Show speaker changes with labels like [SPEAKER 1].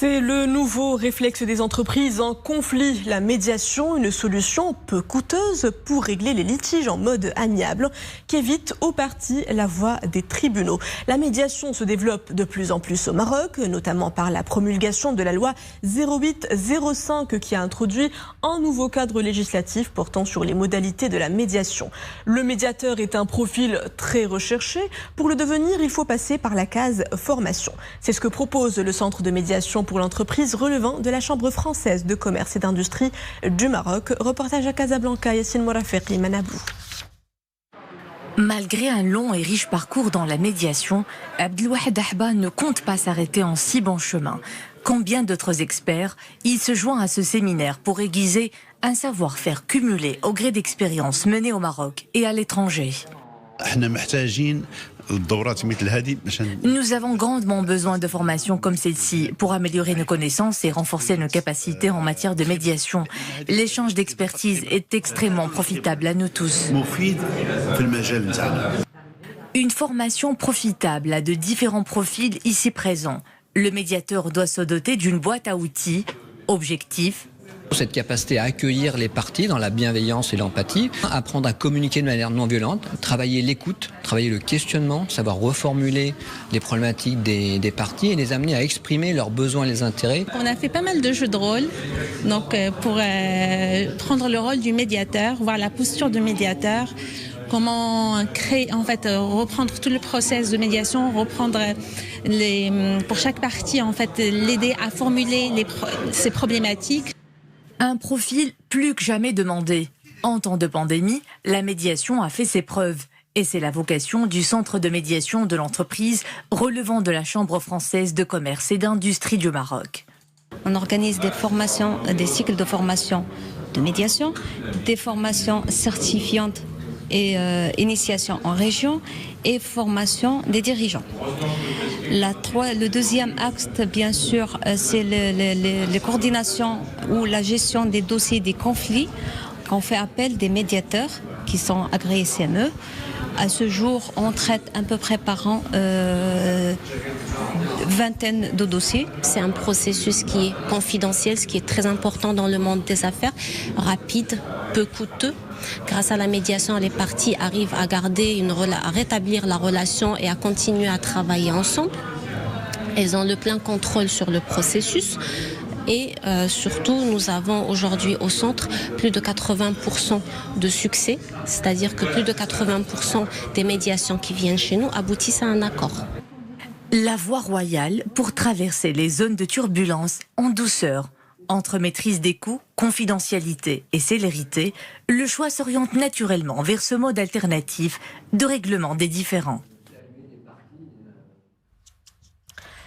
[SPEAKER 1] C'est le nouveau réflexe des entreprises en conflit. La médiation, une solution peu coûteuse pour régler les litiges en mode amiable qui évite aux parties la voie des tribunaux. La médiation se développe de plus en plus au Maroc, notamment par la promulgation de la loi 0805 qui a introduit un nouveau cadre législatif portant sur les modalités de la médiation. Le médiateur est un profil très recherché. Pour le devenir, il faut passer par la case formation. C'est ce que propose le Centre de médiation pour l'entreprise relevant de la Chambre française de commerce et d'industrie du Maroc. Reportage à Casablanca, Yassine Moraferi, Manabou.
[SPEAKER 2] Malgré un long et riche parcours dans la médiation, Abdelwahed Ahba ne compte pas s'arrêter en si bon chemin. Combien d'autres experts, il se joint à ce séminaire pour aiguiser un savoir-faire cumulé au gré d'expériences menées au Maroc et à l'étranger. Nous avons grandement besoin de formations comme celle-ci pour améliorer nos connaissances et renforcer nos capacités en matière de médiation. L'échange d'expertise est extrêmement profitable à nous tous. Une formation profitable à de différents profils ici présents. Le médiateur doit se doter d'une boîte à outils, objectifs,
[SPEAKER 3] cette capacité à accueillir les parties dans la bienveillance et l'empathie, apprendre à communiquer de manière non violente, travailler l'écoute, travailler le questionnement, savoir reformuler les problématiques des parties et les amener à exprimer leurs besoins et les intérêts.
[SPEAKER 4] On a fait pas mal de jeux de rôle donc pour prendre le rôle du médiateur, voir la posture du médiateur, comment créer, reprendre tout le process de médiation, reprendre pour chaque partie, l'aider à formuler ses problématiques.
[SPEAKER 2] Un profil plus que jamais demandé. En temps de pandémie, la médiation a fait ses preuves. Et c'est la vocation du Centre de médiation de l'entreprise relevant de la Chambre française de commerce et d'industrie du Maroc.
[SPEAKER 5] On organise des formations, des cycles de formation de médiation, des formations certifiantes et initiation en région et formation des dirigeants. Le deuxième axe, bien sûr, c'est les coordinations ou la gestion des dossiers des conflits. On fait appel des médiateurs qui sont agréés CME. À ce jour, on traite à peu près par an vingtaine de dossiers.
[SPEAKER 6] C'est un processus qui est confidentiel, ce qui est très important dans le monde des affaires, rapide, peu coûteux. Grâce à la médiation, les parties arrivent à à rétablir la relation et à continuer à travailler ensemble. Elles ont le plein contrôle sur le processus. Et surtout, nous avons aujourd'hui au centre plus de 80% de succès, c'est-à-dire que plus de 80% des médiations qui viennent chez nous aboutissent à un accord.
[SPEAKER 2] La voie royale pour traverser les zones de turbulence en douceur. Entre maîtrise des coûts, confidentialité et célérité, le choix s'oriente naturellement vers ce mode alternatif de règlement des différends.